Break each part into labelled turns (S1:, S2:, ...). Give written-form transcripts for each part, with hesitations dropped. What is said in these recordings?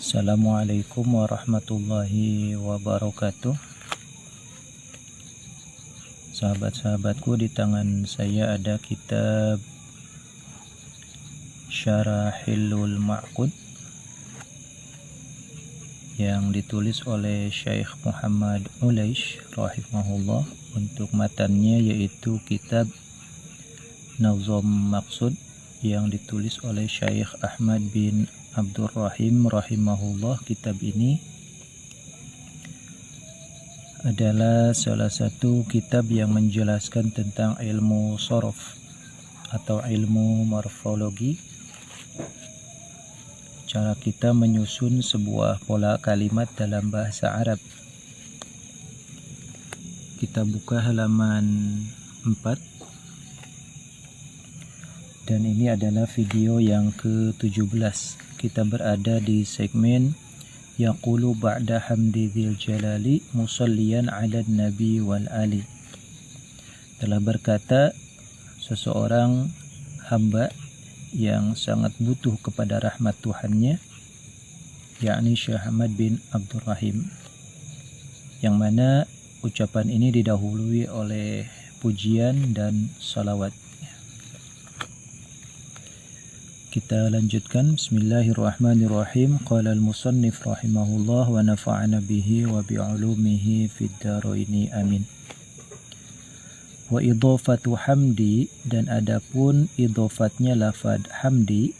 S1: Assalamualaikum warahmatullahi wabarakatuh. Sahabat-sahabatku, di tangan saya ada kitab Syarahilul Ma'qud yang ditulis oleh Syekh Muhammad Ulaish rahimahullah. Untuk matannya yaitu kitab Nazam Maqsud yang ditulis oleh Syekh Ahmad bin Abdurrahim rahimahullah. Kitab ini adalah salah satu kitab yang menjelaskan tentang ilmu sorof atau ilmu morfologi, cara kita menyusun sebuah pola kalimat dalam bahasa Arab. Kita buka halaman 4 dan ini adalah video yang ke-17. Kita berada di segmen Yaqulu ba'da hamdi dzil jalali musalliyan 'alan nabi wal ali. Telah berkata seseorang hamba yang sangat butuh kepada rahmat Tuhannya, yakni Syekh Ahmad bin Abdurrahim, yang mana ucapan ini didahului oleh pujian dan salawat. Kita lanjutkan. Bismillahirrahmanirrahim. Qala al-musannif rahimahullah wa nafa'ana bihi wa bi'ulumihi fid dharaini amin. Wa idhafatu hamdi, dan adapun idhafatnya lafad hamdi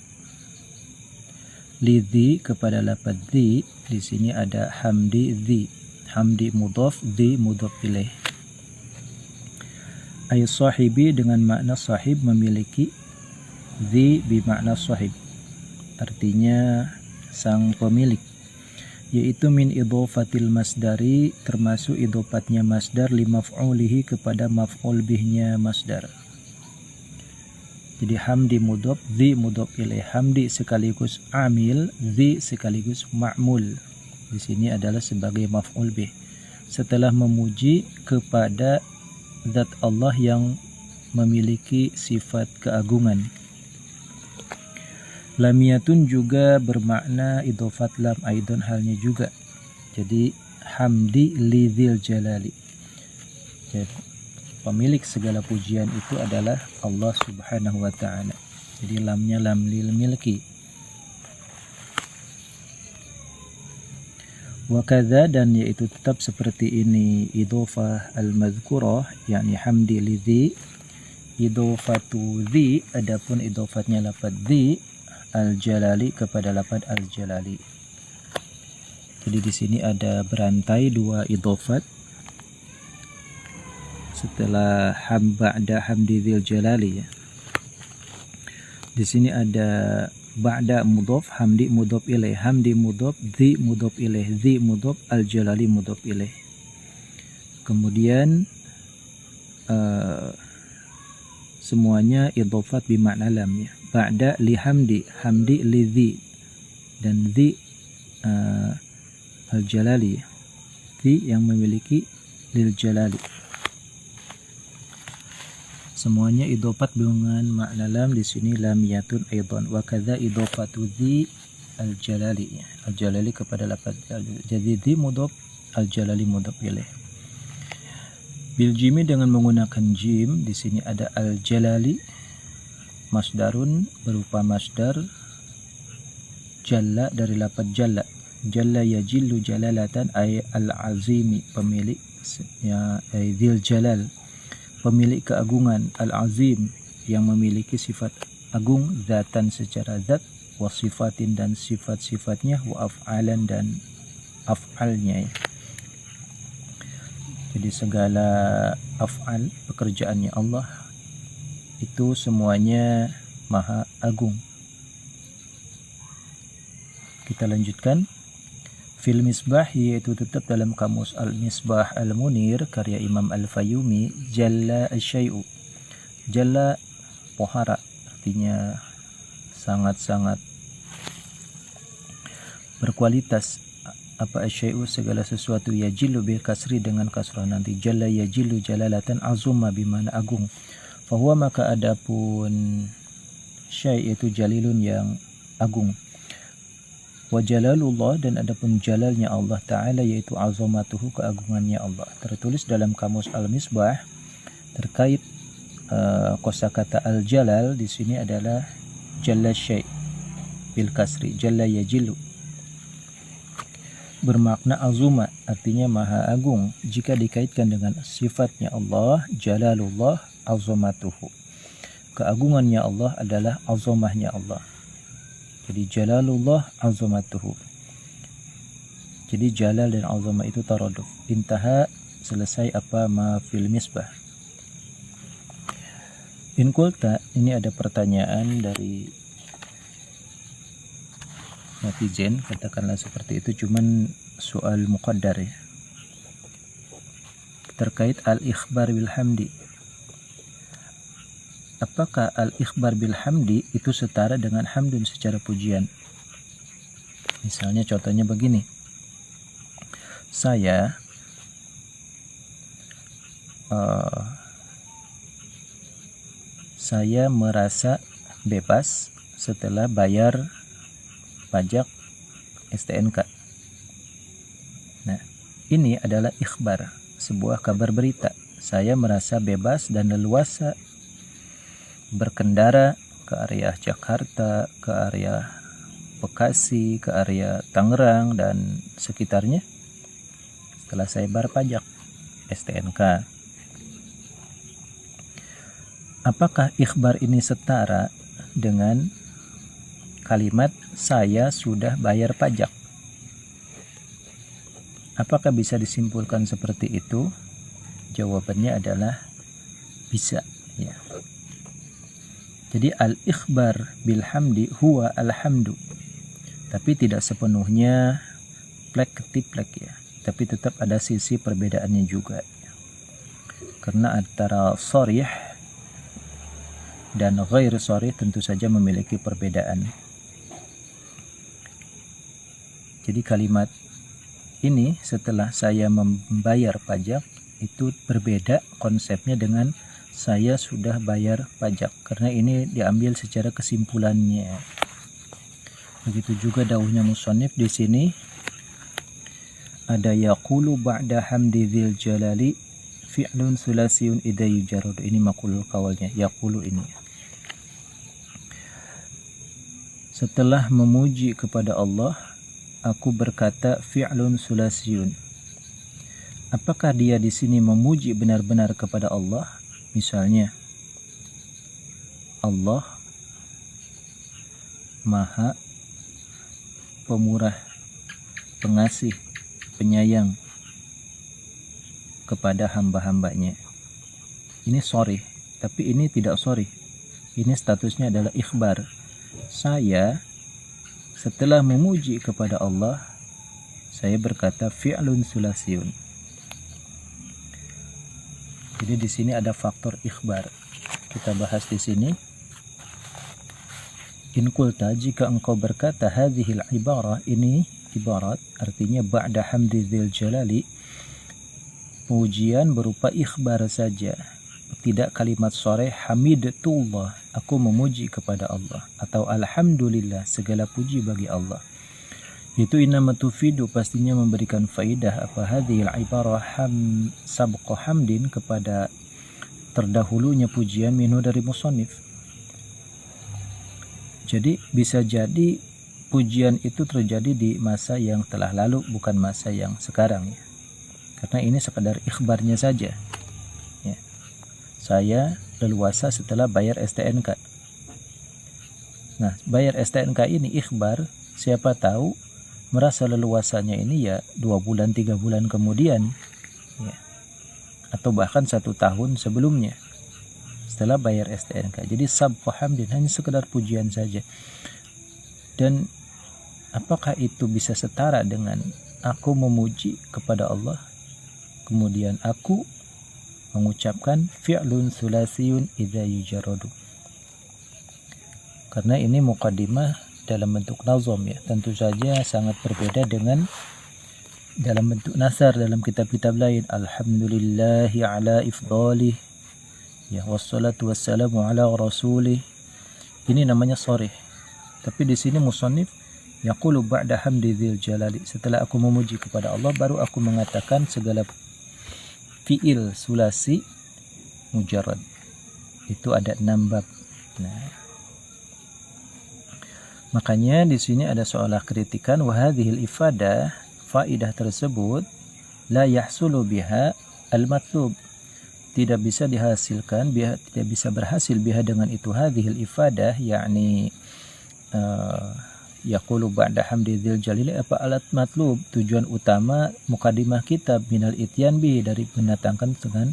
S1: lidhi kepada lafad dhi. Di sini ada hamdi dhi. Hamdi mudhaf, dhi mudhaf ilaih. Ay sahibi dengan makna sahib, memiliki. Dhi bimakna sahib, artinya sang pemilik, yaitu min idhafatil masdari, termasuk idhafatnya masdar li maf'ulihi kepada maf'ul bihnya masdar. Jadi hamdi mudhaf, dhi mudhaf ilaih. Hamdi sekaligus amil, dhi sekaligus ma'mul. Di sini adalah sebagai maf'ul bih. Setelah memuji kepada zat Allah yang memiliki sifat keagungan. Lamiyatun juga bermakna idhofat lam aidon, halnya juga. Jadi hamdi lidzil jalali, jadi pemilik segala pujian itu adalah Allah subhanahu wa ta'ala. Jadi lamnya lam lil milki. Wa kadza, dan yaitu tetap seperti ini idhofah al-madhkurah, yakni hamdi lidzi. Idhofatu dzi, adapun idhofatnya lafaz dzi al-jalali kepada lafaz al-jalali. Jadi di sini ada berantai dua idhofat setelah ba'da hamdi dzil jalali ya. Di sini ada ba'da mudhaf, hamdi mudhaf ilaih, hamdi mudhaf, dzi mudhaf ilaih, dzi mudhaf, al-jalali mudhaf ilaih. Kemudian semuanya idhofat bimakna lam ya. Ba'da li hamdi, hamdi li dzi, dan dzi al-jalali, dzi yang memiliki lil jalali. Semuanya idhofat dengan makna lam. Di sini lamiyatun aidan. Wa kadza idhofatu dzi al-jalali, al-jalali kepada lafaz. Jadi dzi mudhaf, al-jalali mudhaf ilaih. Bil jimi, dengan menggunakan jim. Di sini ada al-jalali masdarun, berupa masdar jalla dari lafaz jalla. Jalla yajillu jalalatan ay al-azimi, pemilik ya, dzil jalal, pemilik keagungan, al-azim yang memiliki sifat agung, zatan secara zat, wa sifatin dan sifat-sifatnya, wa af'alan dan af'alnya ya. Jadi segala af'al, pekerjaannya Allah itu semuanya maha agung. Kita lanjutkan. Fil misbah, yaitu tetap dalam kamus al-misbah al-munir karya Imam al-Fayyumi. Jalla asyai'u, jalla pohara, artinya sangat-sangat berkualitas. Apa asyai'u, segala sesuatu. Yajillu bil kasri, dengan kasrah nanti. Jalla yajillu jalalatan azumma, bimana agung. Fahuwa, maka adapun syai' itu jalilun yang agung. Wa jalalullah, dan adapun jalalnya Allah Ta'ala yaitu azamatuhu, keagungannya Allah. Tertulis dalam kamus Al-Misbah terkait kosakata al-jalal di sini adalah jalla syai' bil kasri, jalla yajilu, bermakna azuma, artinya maha agung jika dikaitkan dengan sifatnya Allah, jalalullah azamatuhu, keagungannya Allah adalah azamahnya Allah. Jadi jalalullah azamatuhu. Jadi jalal dan azamah itu taraduf. Intaha, selesai apa ma fil misbah. In qulta, ini ada pertanyaan dari netizen, katakanlah seperti itu, cuman soal muqaddar ya. Terkait al-ikhbar bil hamdi. Apakah al-ikhbar bil hamdi itu setara dengan hamdun secara pujian? Misalnya contohnya begini. Saya merasa bebas setelah bayar pajak STNK. Nah, ini adalah ikhbar, sebuah kabar berita. Saya merasa bebas dan leluasa berkendara ke area Jakarta, ke area Bekasi, ke area Tangerang dan sekitarnya setelah saya bayar pajak STNK. Apakah ikhbar ini setara dengan kalimat saya sudah bayar pajak? Apakah bisa disimpulkan seperti itu? Jawabannya adalah bisa, ya. Jadi al-ikhbar bil hamdi huwa alhamdu. Tapi tidak sepenuhnya plek ketiplek ya. Tapi tetap ada sisi perbedaannya juga. Karena antara sharih dan ghair sharih tentu saja memiliki perbedaan. Jadi kalimat ini setelah saya membayar pajak itu berbeda konsepnya dengan saya sudah bayar pajak, karena ini diambil secara kesimpulannya. Begitu juga dauhnya musannif di sini. Ada yaqulu ba'da hamdi dzil jalali fi'lun sulasiyun idza yujarrad. Ini maqulul qawalnya, yaqulu ini. Setelah memuji kepada Allah, aku berkata fi'lun sulasiyun. Apakah dia di sini memuji benar-benar kepada Allah? Misalnya, Allah Maha Pemurah, Pengasih, Penyayang kepada hamba-hambanya. Ini sorry, tapi ini tidak sorry. Ini statusnya adalah ikhbar. Saya setelah memuji kepada Allah, saya berkata fi'lun sulasiyun. Jadi di sini ada faktor ikhbar. Kita bahas di sini. In qulta, jika engkau berkata hadhil ibarah, ini ibarat artinya ba'da hamdi dzil jalali, pujian berupa ikhbar saja, tidak kalimat sharih hamidullah, aku memuji kepada Allah, atau alhamdulillah, segala puji bagi Allah. Itu innama tufidu, pastinya memberikan faidah apa hadhil ibarah sabqa hamdin, kepada terdahulunya pujian minhu dari musannif. Jadi bisa jadi pujian itu terjadi di masa yang telah lalu, bukan masa yang sekarang ya. Karena ini sekadar ikhbarnya saja ya. Saya leluasa setelah bayar STNK. Nah, bayar STNK ini ikhbar, siapa tahu merasa leluasanya ini ya 2 bulan 3 bulan kemudian ya. Atau bahkan 1 tahun sebelumnya setelah bayar STNK. Jadi sabqa hamdin, hanya sekedar pujian saja. Dan apakah itu bisa setara dengan aku memuji kepada Allah, kemudian aku mengucapkan fi'lun sulasiyun idza yujarradu? Karena ini muqaddimah dalam bentuk nazam ya, tentu saja sangat berbeda dengan dalam bentuk nasar dalam kitab-kitab lain. Alhamdulillahi ala ifdalih ya, wassalatu wassalamu ala rasulih. Ini namanya sharih. Tapi di sini musannif Yaqulu ba'da hamdi dzil jalali, setelah aku memuji kepada Allah baru aku mengatakan segala fiil sulasi mujarrad. Itu ada 6 bab. Nah, makanya di sini ada seolah kritikan wa hadhil ifadah, faidah tersebut la yahsulu biha al-matlub, tidak bisa dihasilkan, tidak bisa berhasil biha dengan itu hadhil ifadah, yakni yaqulu ba'da hamdi dzil jalili, apa alat matlub, tujuan utama mukadimah kitab minal ityan bihi, dari mendatangkan dengan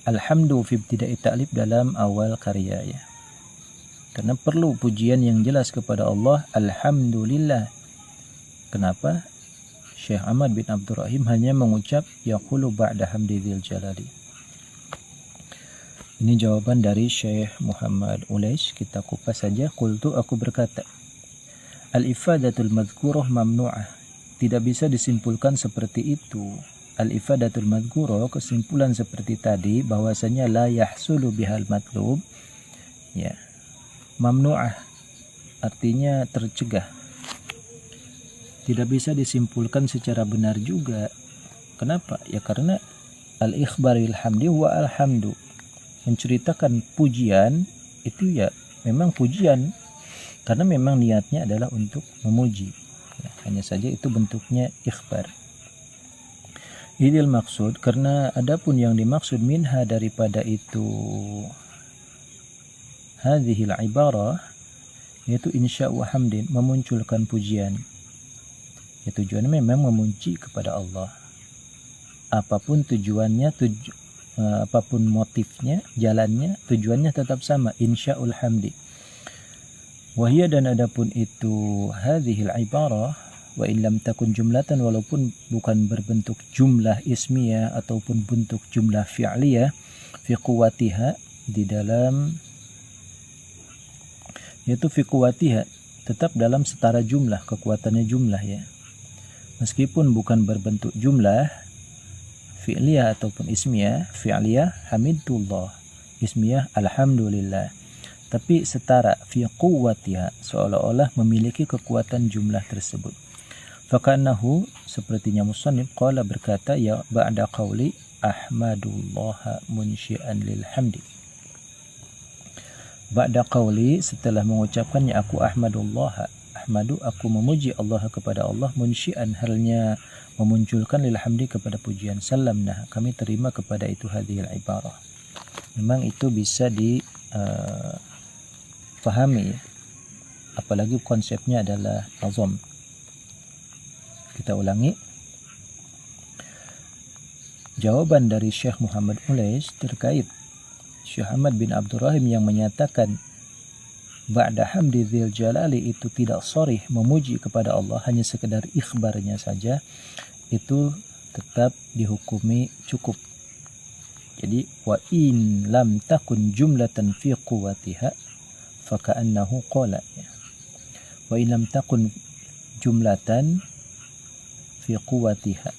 S1: alhamdu fi ibtida'i ta'lif dalam awal karya ya. Karena perlu pujian yang jelas kepada Allah, alhamdulillah. Kenapa Syekh Ahmad bin Abdul Rahim hanya mengucap yaqulu ba'da hamdi dzil jalali? Ini jawaban dari Syekh Muhammad Ulais, kita kupas saja. Qultu, aku berkata, al-ifadatul madhkurah mamnu'ah, tidak bisa disimpulkan seperti itu. Al-ifadatul madhkurah, kesimpulan seperti tadi bahwasanya la yahsulu bihal matlub ya, mamnu'ah artinya tercegah, tidak bisa disimpulkan secara benar juga. Kenapa? Ya karena al-ikhbaril hamdi wa alhamdu, menceritakan pujian itu ya memang pujian, karena memang niatnya adalah untuk memuji ya, hanya saja itu bentuknya ikhbar. Idil maksud, karena adapun yang dimaksud minha daripada itu hadhil ibarah, yaitu insya wa hamdin, memunculkan pujian ya, tujuannya memang memuji kepada Allah, apapun tujuannya, apapun motifnya, jalannya, tujuannya tetap sama, insya'ul hamdi. Wahia, dan adapun itu hadhil ibarah, wa illam takun jumlatan, walaupun bukan berbentuk jumlah ismiyah ataupun bentuk jumlah fi'liyah, fi quwwatiha, di dalam, yaitu fi quwwatiha, tetap dalam setara jumlah, kekuatannya jumlah ya, meskipun bukan berbentuk jumlah fi'liyah ataupun ismiyah. Fi'liyah hamidullah, ismiyah alhamdulillah, tapi setara fi quwwatiha, seolah-olah memiliki kekuatan jumlah tersebut. Fakanahu, sepertinya musannif qala, berkata ya ba'da qawli ahmadullah munsyi'an lil hamdi, ba'da qawli, setelah mengucapkannya aku ahmadullah, ahmadu, aku memuji Allah, kepada Allah, munsyi'an, halnya memunculkan lil hamdi, kepada pujian. Salamna, kami terima kepada itu hadhil ibarah. Memang itu bisa difahami ya, apalagi konsepnya adalah azam. Kita ulangi jawaban dari Syekh Muhammad Ulais terkait Syekh Ahmad bin Abdul Rahim yang menyatakan ba'da hamdi dzil jalali itu tidak sharih memuji kepada Allah, hanya sekedar ikhbarnya saja, itu tetap dihukumi cukup. Jadi wa in lam takun jumlatan fi quwwatiha faka'annahu qala, wa in lam takun jumlatan fi quwwatiha,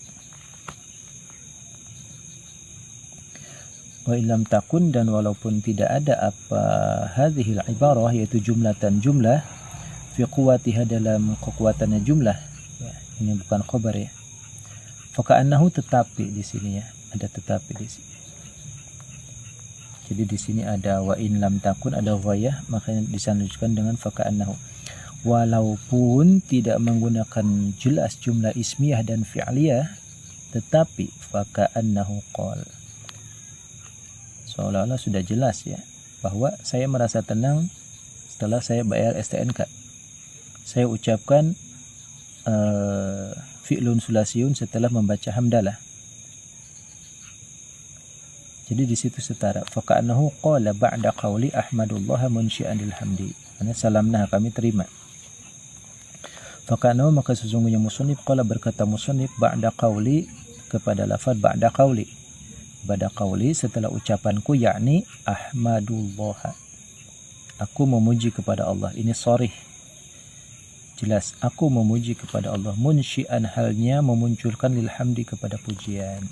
S1: wa illam takun, dan walaupun tidak ada apa hadhil ibarah, yaitu jumlatan jumlah, fi quwwatiha, dalam kekuatannya jumlah ya, ini bukan khabar ya, faka'annahu, tetapi di sini ya, ada tetapi di sini. Jadi di sini ada wa in lam takun, ada ghayah, makanya disanjungkan dengan faka'annahu, walaupun tidak menggunakan jelas jumlah ismiyah dan fi'liyah, tetapi faka'annahu qala, seolah-olah sudah jelas ya, bahwa saya merasa tenang setelah saya bayar STNK. Saya ucapkan fi'lun sulasiyun setelah membaca hamdalah. Jadi di situ setara. Faka'annahu qala ba'da qawli ahmadullah munsyi'an lil hamdi. Karena salamnah, kami terima. Faka'annahu, maka sesungguhnya musannif qala, berkata musannif, ba'da qawli, kepada lafaz ba'da qawli, pada qawli, setelah ucapanku, yakni ahmadullah, aku memuji kepada Allah. Ini sharih, jelas, aku memuji kepada Allah, munsyi'an, halnya memunculkan lil hamdi, kepada pujian.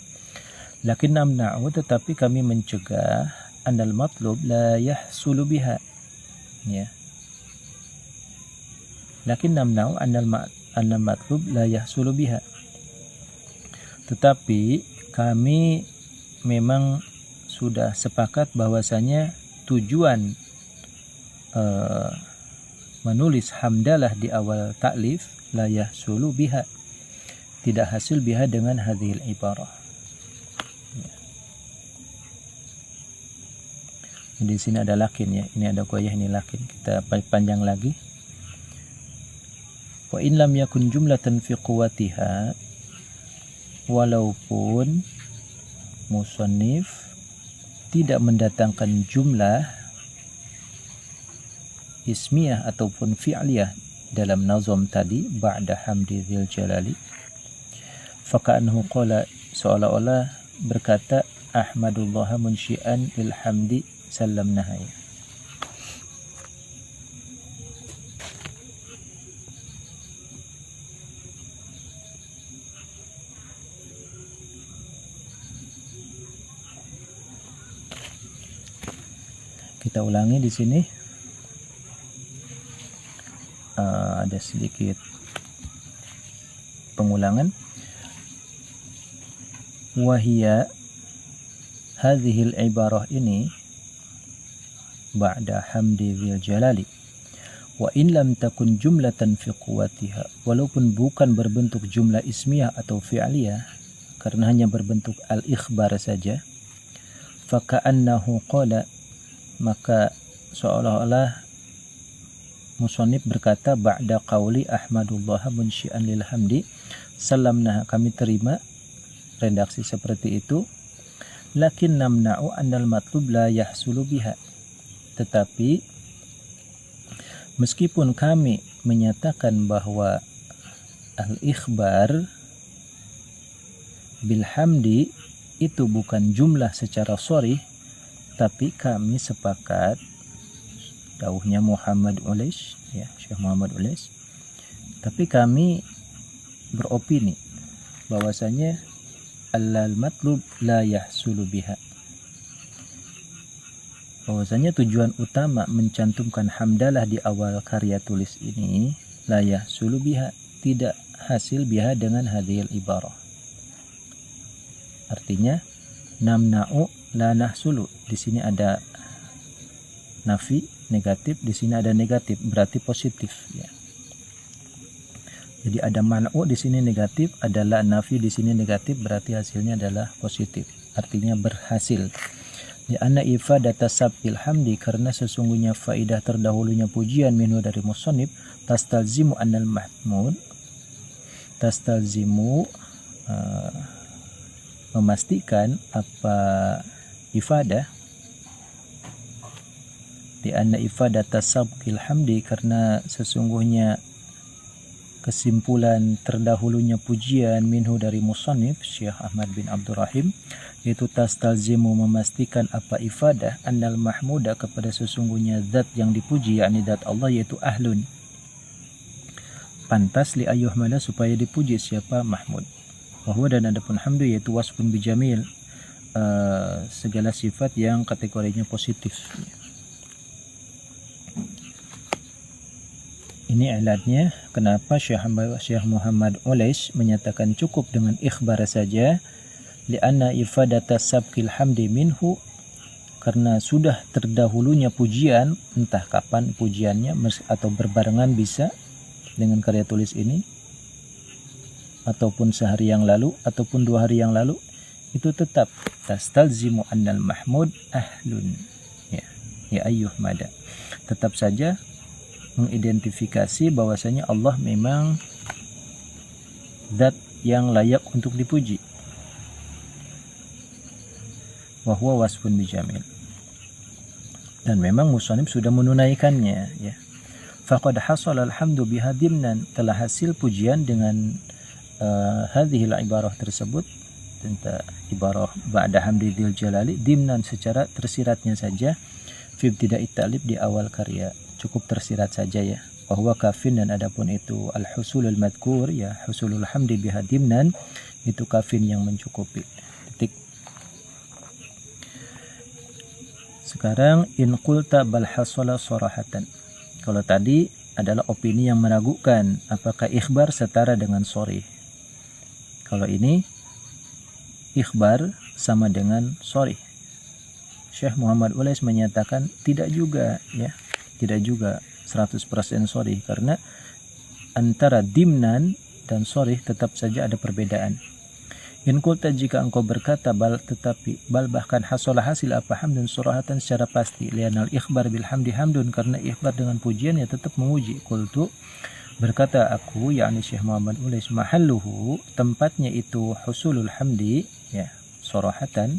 S1: Lakin namna'u, tetapi kami mencegah, anal matlub la yahsulu biha ya, lakin namna'u annal matlub la yahsulu biha. Tetapi kami memang sudah sepakat bahwasanya tujuan menulis hamdalah di awal ta'lif la yahsulu biha, tidak hasil biha dengan hadhil ibarah. Di sini ada lakin ya, ini ada qoyah, ini lakin. Kita panjang lagi. Wa in lam yakun jumlatan fi quwwatiha, walaupun musannif tidak mendatangkan jumlah ismiyah ataupun fi'liyah dalam nazam tadi ba'da hamdi dzil jalali, faka'annahu qala, seolah-olah berkata ahmadullah munsyi'an lil hamdi salam nahaya. Kita ulangi di sini. Ada sedikit pengulangan. Wahia hadhil ibarah ini ba'da hamdi dzil jalali wa in lam takun jumlatan fi quwwatiha, walaupun bukan berbentuk jumlah ismiyah atau fi'liyah karena hanya berbentuk al-ikhbar saja, faka'annahu qala, maka seolah-olah musannif berkata ba'da qauli ahmadullah munsyi'an lil hamdi salamna, kami terima redaksi seperti itu, lakin namna'u annal matlub la yahsulu biha, tetapi meskipun kami menyatakan bahwa al-ikhbar bilhamdi itu bukan jumlah secara sharih, tapi kami sepakat, dawuhnya Muhammad Ulais, ya, Syekh Muhammad Ulais, tapi kami beropini bahwasanya al-matlub la yahsulu biha, bahwasanya tujuan utama mencantumkan hamdalah di awal karya tulis ini la yahsulu biha, tidak hasil biha dengan hadhil ibarah. Artinya namna'u la nahsulu, di sini ada nafi negatif, di sini ada negatif, berarti positif ya. Jadi ada man'u di sini negatif, ada la nafi di sini negatif, berarti hasilnya adalah positif, artinya berhasil. Di anna ifadata sabqil hamdi, karena sesungguhnya faidah terdahulunya pujian minhu dari musannif, tastalzimu annal mahmud, tastalzimu memastikan apa ifadah, di anna ifadata sabqil hamdi, karena sesungguhnya kesimpulan terdahulunya pujian minhu dari musannif Syekh Ahmad bin Abdurrahim, yaitu tastalzimu memastikan apa ifadah annal mahmuda, kepada sesungguhnya zat yang dipuji, yakni zat Allah, yaitu ahlun, pantas li ayyuhmada, supaya dipuji siapa mahmud, bahwa dan adapun hamdu yaitu wasfun bijamil, segala sifat yang kategorinya positif. Ini ilatnya kenapa Syekh Muhammad Ulais menyatakan cukup dengan ikhbar saja, li'anna ifadata sabqil hamdi minhu, karena sudah terdahulunya pujian, entah kapan pujiannya atau berbarengan bisa dengan karya tulis ini, ataupun sehari yang lalu ataupun 2 hari yang lalu, itu tetap tastalzimu annal mahmud ahlun, ya ayyuhmada, tetap saja mengidentifikasi bahwasanya Allah memang zat yang layak untuk dipuji, wa huwa wasfun bijamil, dan memang musannif sudah menunaikannya ya. Faqad hasala alhamdu bihadimnan, telah hasil pujian dengan hadhil ibarah tersebut, tentang ibarah ba'da hamdi dzil jalali, dimnan secara tersiratnya saja, fi ibtida'i ta'lif, di awal karya, cukup tersirat saja ya. Bahwa kafin, dan adapun itu al-husulul madkur, ya husulul hamdi bihadimnan, itu kafin yang mencukupi. Titik. Sekarang in qulta bal hasala sarahatan, kalau tadi adalah opini yang meragukan apakah ikhbar setara dengan sharih. Kalau ini ikhbar sama dengan sharih. Syekh Muhammad Ulais menyatakan tidak juga, ya. Tidak juga 100% sharih, karena antara dimnan dan sharih tetap saja ada perbedaan. In qulta, jika engkau berkata bal bahkan hasolah hasil apa hamdun surahatan secara pasti, lianal ikhbar bil hamdi hamdun, karena ikhbar dengan pujian ya tetap memuji. Qultu, berkata aku, yakni Syekh Muhammad Ulais, mahalluhu, tempatnya itu husulul hamdi, ya, surahatan,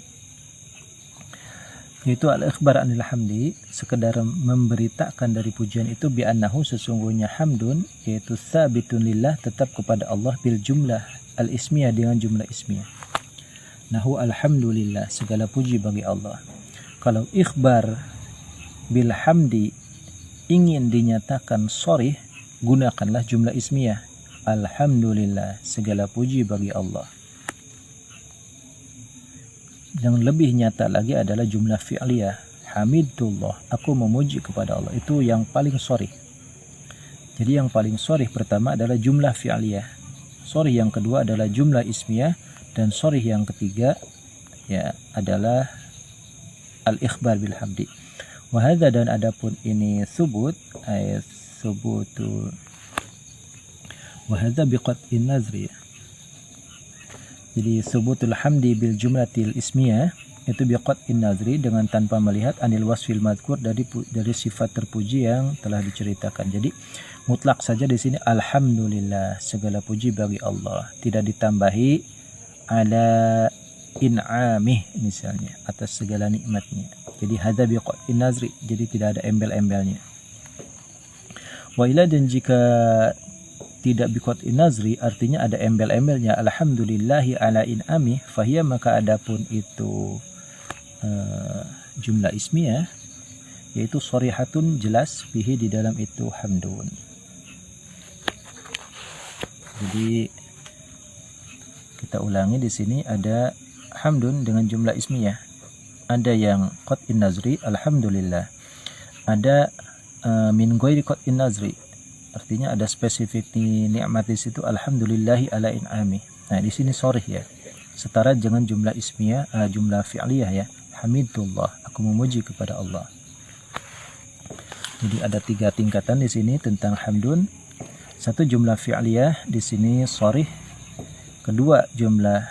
S1: yaitu al-ikhbar anil hamdi, sekedar memberitakan dari pujian itu, bi annahu, sesungguhnya hamdun, yaitu tsabitun lillah, tetap kepada Allah, bil jumlah al-ismiyah, dengan jumlah ismiyah. Nahu alhamdulillah, segala puji bagi Allah. Kalau ikhbar bil hamdi ingin dinyatakan sharih, gunakanlah jumlah ismiyah. Alhamdulillah, segala puji bagi Allah. Yang lebih nyata lagi adalah jumlah fi'liyah. Hamidullah, aku memuji kepada Allah. Itu yang paling sharih. Jadi yang paling sharih pertama adalah jumlah fi'liyah. Sharih yang kedua adalah jumlah ismiyah, dan sharih yang ketiga ya adalah al-ikhbar bil hamdi. Wa hadza, dan adapun ini subut, ayat subutu wa hadza biqat'in nazri. Jadi subutul hamdi bil jumlatil ismiyah itu biqat'in nazri, dengan tanpa melihat anil wasfil madhkur, dari sifat terpuji yang telah diceritakan. Jadi mutlak saja di sini alhamdulillah, segala puji bagi Allah, tidak ditambahi ala in'amih misalnya, atas segala nikmatnya. Jadi hadza biqat'in nazri, jadi tidak ada embel-embelnya. Wa ila, dan jika tidak biqat'in nazri, artinya ada embel-embelnya, alhamdulillahi ala in'amih, fahiya, maka adapun itu jumlah ismiyah, yaitu sharihatun, jelas, fihi, di dalam itu hamdun. Jadi kita ulangi, di sini ada hamdun dengan jumlah ismiyah. Ada yang qat'in nazri, alhamdulillah. Ada min ghairi qat'in nazri, artinya ada spesifik nikmat di situ, alhamdulillahi ala in'ami. Nah, di sini sharih ya, setara dengan jumlah ismiyah, jumlah fi'liyah ya. Hamidullah, aku memuji kepada Allah. Jadi ada 3 tingkatan di sini tentang hamdun. Satu, jumlah fi'liyah di sini sharih. Kedua, jumlah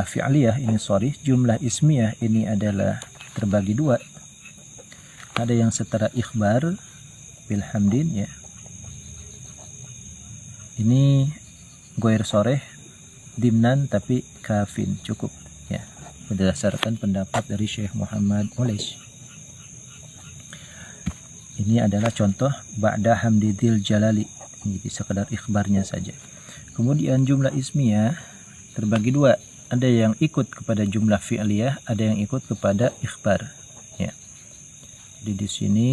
S1: fi'liyah ini sharih. Jumlah ismiyah ini adalah terbagi 2. Ada yang setara ikhbar bil hamdin ya. Ini ghair sharih, dimnan, tapi kafin, cukup ya, berdasarkan pendapat dari Syekh Muhammad Ulais. Ini adalah contoh ba'da hamdidil jalali, jadi sekedar ikhbarnya saja. Kemudian jumlah ismiyah terbagi 2, ada yang ikut kepada jumlah fi'liyah, ada yang ikut kepada ikhbar ya. Jadi di sini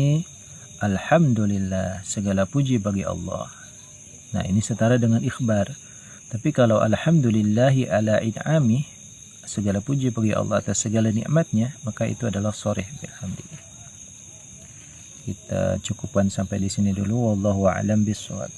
S1: alhamdulillah, segala puji bagi Allah. Nah, ini setara dengan ikhbar. Tapi kalau alhamdulillahi ala in'ami, segala puji bagi Allah atas segala nikmatnya, maka itu adalah sharih bil hamdi. Kita cukupkan sampai di sini dulu. Wallahu a'lam bishawab.